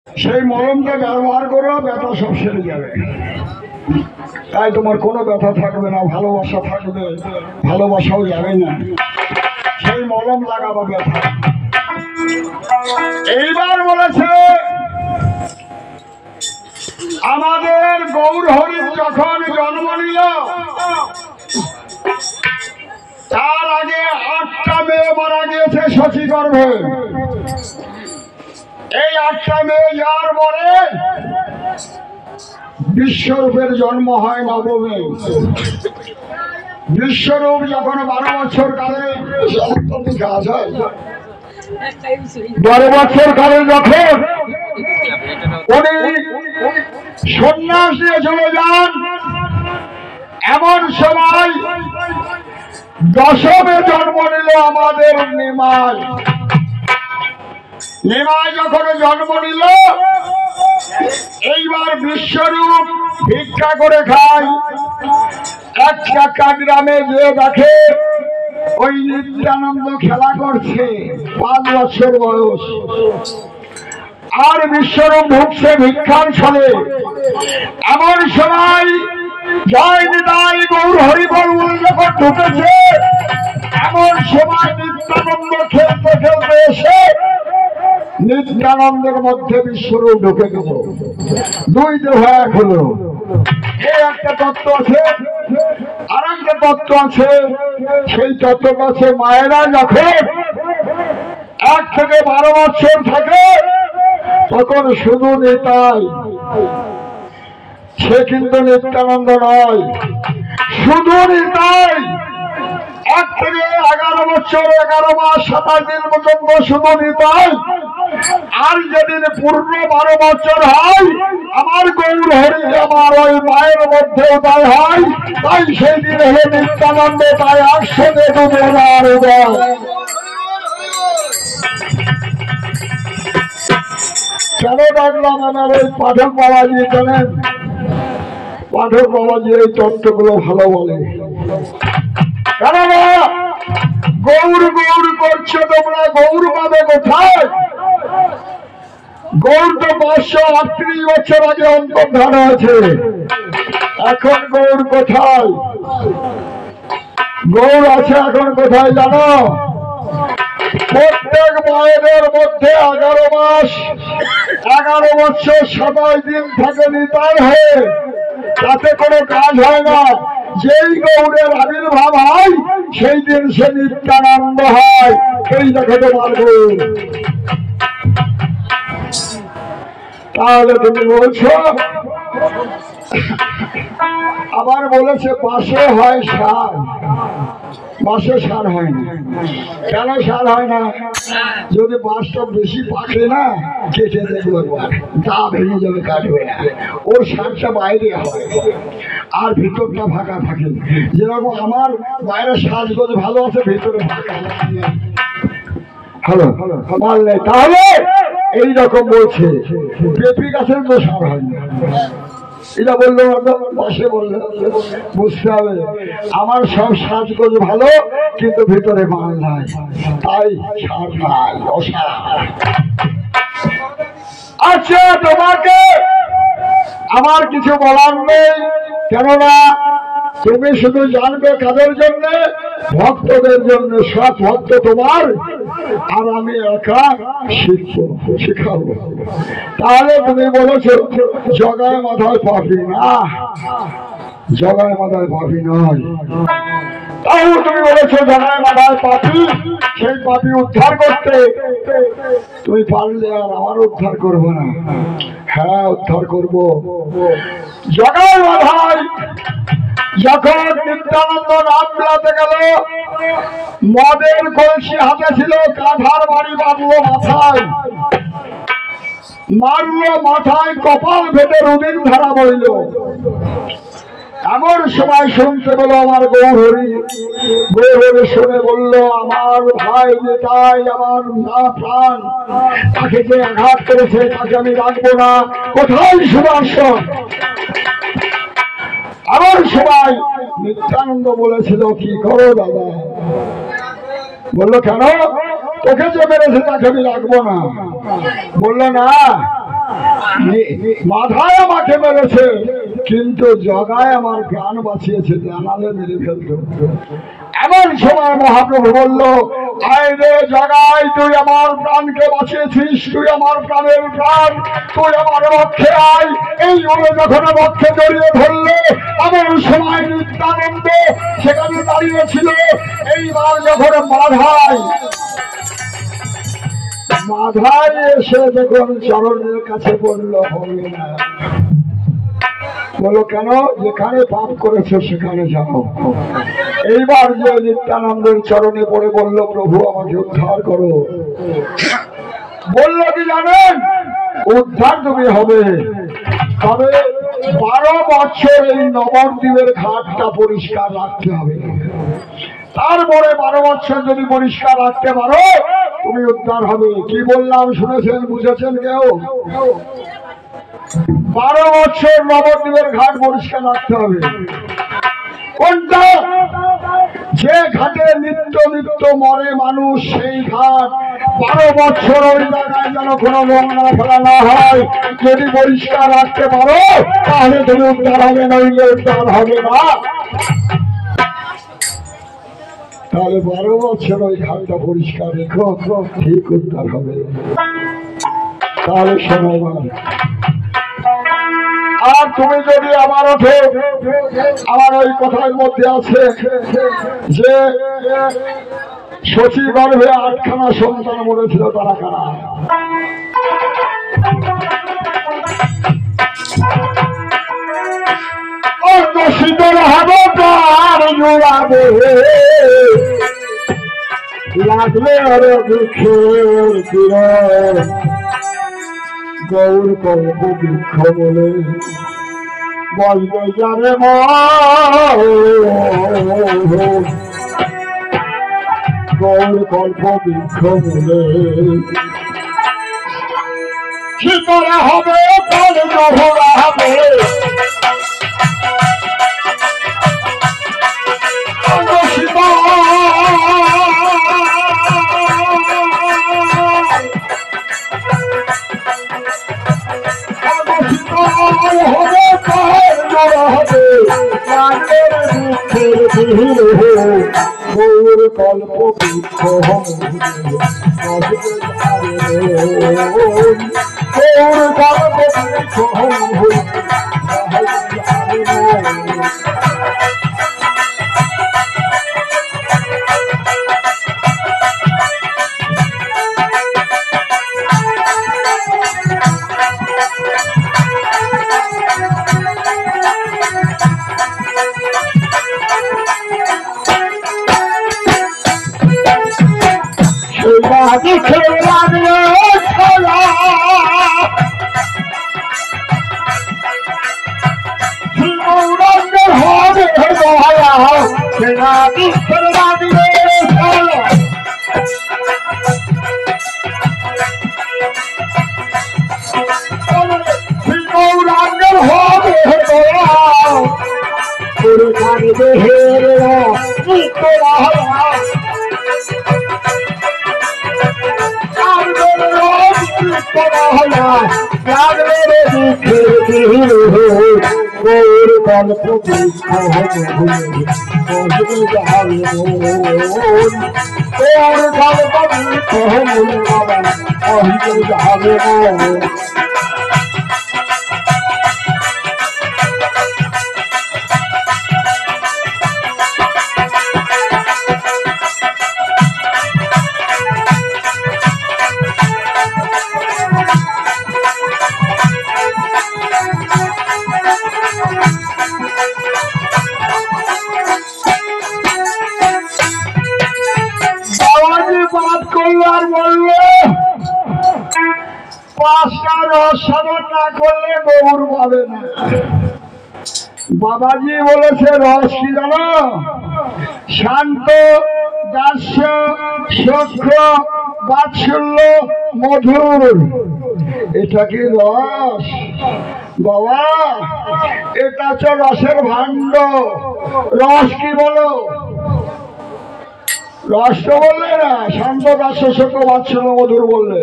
সেই মলমটা ব্যবহার করো, ব্যথা সব সেরে যাবে। তাই তোমার কোনো ব্যথা থাকবে না, ভালোবাসা থাকবে, ভালোবাসাও যাবে না। সেই মলম লাগাবো ব্যথা। এইবার বলেছে আমাদের গৌর হরি যখন জন্ম নিল তার আগে 8টা মেয়ে মারা গিয়েছে শশী গর্ভে। এই 8টা মেয়ে যার পরে বিশ্বরূপের জন্ম হয় নবমে। বিশ্বরূপ যখন 12 বছর কালে 12 বছর কালে যখন উনি সন্ন্যাস নিয়ে চলে যান, এমন সময় দশমে জন্ম নিল আমাদের নিমাই। নিমাই যখন জন্ম নিল এইবার বিশ্বরূপ ভিক্ষা করে খায়। একটা গ্রামে গিয়ে দেখে ওই নিত্যানন্দ খেলা করছে, 5 বছর বয়স, আর বিশ্বরূপ ঢুকছে ভিক্ষার ছলে। এমন সময় জয় নিতাই গৌর হরিবল যখন ঢুকেছে, এমন সময় নিত্যানন্দ খেলতে খেলতে এসে নিত্যানন্দের মধ্যে বিশ্বরূপ ঢুকে গেল। 2 দেহ এক হলো। এই একটা তত্ত্ব আছে, আর একটা তত্ত্ব আছে। সেই তত্ত্বটা আছে মায়েরা যখন 1 থেকে 12 বছর থাকে তখন শুধু নিতাই, সে কিন্তু নিত্যানন্দ নয়, শুধু নিতাই। 1 থেকে 11 বছর 11 মাস 27 দিন পর্যন্ত শুধু নিতাই। আর যেদিন পূর্ণ 12 বছর হয় আমার গৌর হরি আমার ওই মায়ের মধ্যে উদয় হয়, তাই সেই দিন হলো নিত্যানন্দ। তাই 800 উদয়। কেন ডাকলাম আমার ওই পাঠক বাবাজি জানেন? পাঠক বাবাজি এই তত্ত্বগুলো ভালো বলে। কেননা গৌর গৌর করছো তোমরা, গৌর পাবে কোথায়? গৌর তো 538 বছর আগে অন্তর্ধান হয়েছে, এখন গৌর কোথায়? গৌর আছে এখন কোথায় জানো? প্রত্যেক মায়েদের মধ্যে 11 মাস 11 বছর 27 দিন থাকে নিতাই হয়ে, তাতে কোনো কাজ হয় না। যেই গৌরের আবির্ভাব হয় সেই দিন সে নিত্যানন্দ হয়। এই দেখাতে পারবো। তাহলে তুমি বলছো, আবার বলেছে পাশে হয় সার, বাসে সার হয় না। কেন সার হয় না? যদি বাসটা বেশি পাকে না, কেটে দেখবো গা ভেঙে যাবে, কাটবে না। ওর সারটা বাইরে হয় আর ভিতরটা ফাঁকা থাকে। যেরকম আমার বাইরে সাজগোজ ভালো আছে, ভিতরে ফাঁকা হলো মানলে। তাহলে এইরকম বলছে পেঁপে গাছের তো সার হয় না। এটা বললো পাশে বললো, বুঝতে হবে আমার সব সাজগোজ ভালো কিন্তু ভিতরে মাল নাই, তাই সার নাই, অসার। আচ্ছা, তোমাকে আমার কিছু বলার নেই, কেননা তুমি শুধু জানবে কাদের জন্য? ভক্তদের জন্য। সব ভক্ত তোমার, আর আমি একা শিখাবো। তাহলে তুমি বলেছো জগায় মাথায় পাপি না, জগায় মাথায় পাপি নয়। তাহলে তুমি বলেছো জগায় মাথায় পাপি, সেই পাপি উদ্ধার করতে তুমি পারলে আর আমার উদ্ধার করবো না? হ্যাঁ, উদ্ধার করবো। জগায় মাথায় যখন নিত্যানন্দ নাম মিলাতে গেল, মদের কলসি হাতে ছিল, কাঁধার বাড়ি বাঁধলো মাথায়, মারলো মাথায়, কপাল ফেটে রুদিন ধারা বইল। এমন সময় শুনতে পেল আমার গৌর হরি। গৌর হরি শুনে বলল, আমার ভাই নিতাই, আমার না প্রাণ, তাকে যে আঘাত করেছে তাকে আমি রাখবো না। কোথায় সুদর্শন? আমার সবাই নিত্যানন্দ বলেছিল, কি করো দাদা? বললো কেন? তোকে যে মেরেছে তাকে আমি রাখবো না। বললো না, মাথায় আমাকে মেরেছে, কিন্তু জগায় আমার প্রাণ বাঁচিয়েছে, জানালে মেরে ফেলতো। এমন সময় মহাপ্রভু বলল, আয় রে জগাই, তুই আমার প্রাণকে বাঁচিয়েছিস, তুই আমার প্রাণের প্রাণ, তুই আমার পক্ষে আয়। এই বলে যখন পক্ষে জড়িয়ে ধরলে, এমন সময় নিত্যানন্দ সেখানে দাঁড়িয়েছিল। এইবার যখন মাধায় এসে যখন চরণের কাছে বলল, হবে না। বলো কেন? যেখানে পাপ করেছে সেখানে যাও। এইবার যে নিত্যানন্দের চরণে পড়ে বলল, প্রভু আমাকে উদ্ধার করো। বললো কি জানেন? উদ্ধার তুমি হবে, তবে 12 বছর এই নবদ্বীপের ঘাটটা পরিষ্কার রাখতে হবে। তারপরে 12 বছর যদি পরিষ্কার রাখতে পারো, তুমি উদ্ধার হবে। কি বললাম শুনেছেন, বুঝেছেন কেউ? 12 বছর নবদ্বীপের ঘাট পরিষ্কার রাখতে হবে। কোনটা? যে ঘাটে নিত্য নিত্য মরে মানুষ, সেই ঘাট 12 বছর ওই জায়গায় যেন কোনো নোংরা ফেলা না হয়। যদি পরিষ্কার রাখতে পারো তাহলে তুমি উদ্ধার হবে, নইলে উদ্ধার হবে না। তাহলে 12 বছর ওই ঘাটটা পরিষ্কার রেখো, ঠিক উদ্ধার হবে। তাহলে শোনো, আর তুমি যদি আমার ওঠে, আমার ওই কথার মধ্যে আছে যে শচী গর্ভে 8খানা সন্তান মরেছিল, তারা কারা? শীতল হবে তার জোড়াবে, লাগলে আরো দুঃখের কিরণ, গৌর কল্প বৃক্ষ বলে বলবে যারে গৌর কল্প বৃক্ষ বলে। কি করা হবে? তার জহরা হবে, গৌর কল্প বৃক্ষ গৌর কল্প বৃক্ষ। বাবাজি বলেছে রস কি জানো? শান্ত, দাস্য, সূক্ষ্ম, বাৎসল্য, মধুর। এটা কি রস? বাবা এটা তো রসের ভাণ্ড। রস কি বলো? রস তো বললে না, শান্ত, দাস্য, সূক্ষ্ম, বাৎসল্য, মধুর বললে।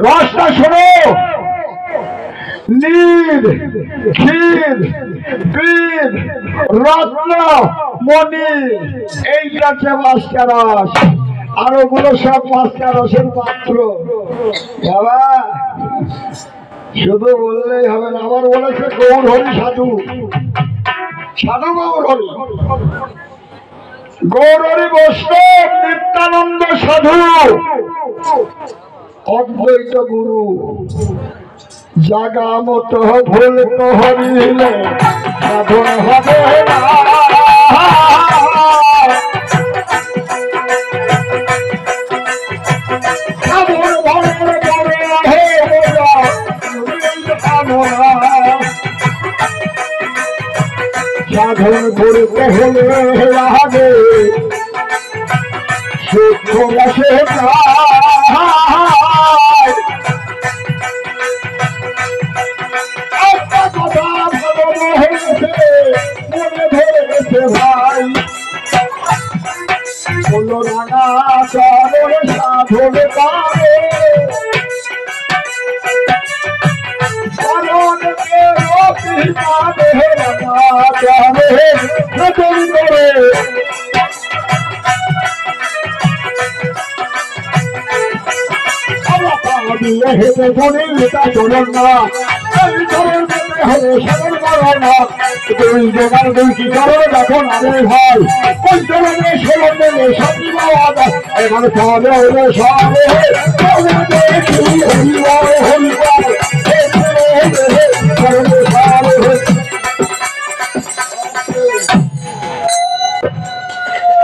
রসটা শোনো, নীল, ক্ষীর, বীর, রত্ন, মণি, এইটা হচ্ছে মাস্টার রস। আর ওগুলো সব মাস্টার রসের পাত্র। বাবা শুধু বললেই হবে না, আবার বলেছে গৌর হরি সাধু, সাধু গৌর হরি, গৌর হরি বৈষ্ণব, নিত্যানন্দ সাধু, অদ্বৈত গুরু। জাগা মতো ভুল করিলে সাধন হবে না। সাধন করতে হলে লাগে সূক্ষ্ম রসে মনে ধরেছে ভাই, বলল রাঙা চরণ সাধন পারে, চরণকে রতি পাবে রাঙা চরণে নতুন করে। হেঁটে গণিতা চলন না, সাধন করো না, দুই জোগান দুইটি করো যখন আগে ভাই, ওই চলনে ষোলনে সবই বাবা এখানে চলে হলে সবে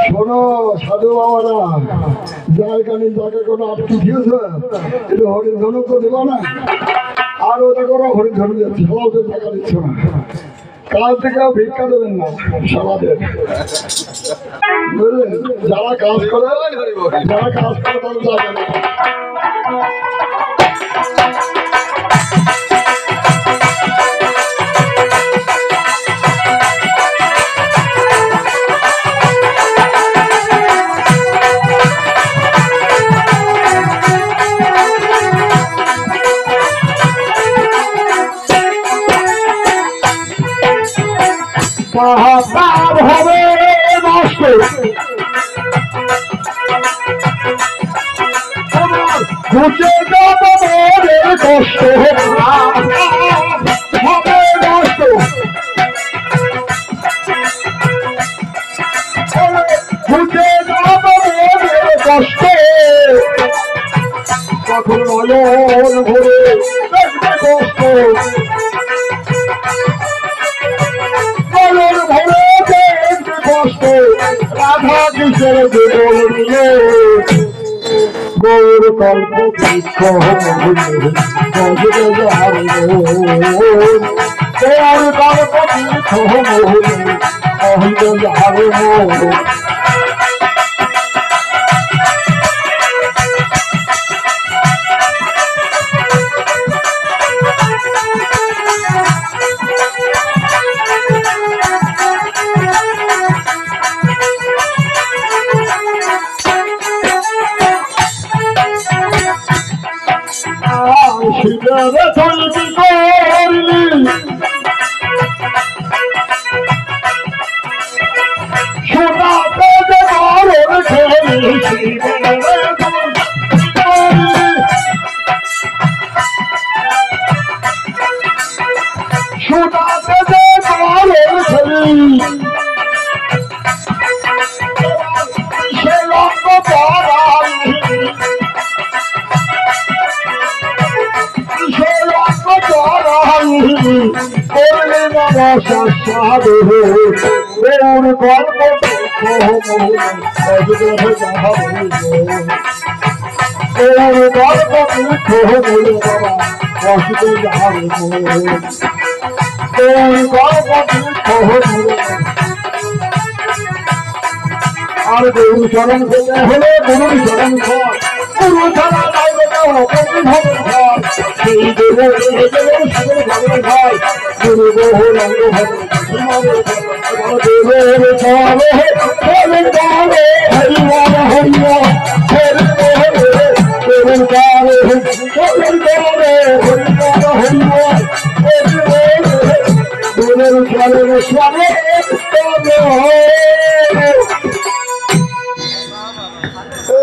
শোনো সাধু বাবারা, যার কানে যাকে কোনো আটকে দিয়েছে এটা হরিণ ধনু তো দেবো না, আর ওটা করো হরিণ ধনু যাচ্ছে, সবাইকে টাকা দিচ্ছ না, কাল থেকেও ভিক্ষা দেবেন না সবাদের, বুঝলেন? যারা কাজ করে তাদের যাবে না। পাহাড় হবে নষ্ট, ঘুচে যাবো মনে কষ্ট হবে নষ্ট, ঘুচে যাবো মনে কষ্ট, কখন নয়ন ভরে দেখবে কষ্ট, রাধা কিশোর দেবল নিয়ে গৌর কল্প বৃক্ষ গৌর কল্প বৃক্ষ মোহন শিবের তৈরি করলি সোনাতে যে গরম খেলি, সোনাতে যে গরম খেলি, সে রঙ পরালি করলে বাবা সাধু গৌর গল্প গৌর গল্প বলে বাবা কষ্ট যাবে, গৌর গল্প বলে আর গৌর চরণ পেতে হলে গুরুর চরণ ঘর, গুরু ছাড়া লাগবে না ঘর, সেই দেবো সাগর ভাবের ঘর, গুরু বহু রঙ্গ দেবের চলে হরিবার হরিবার চরণ স্মরণ করো।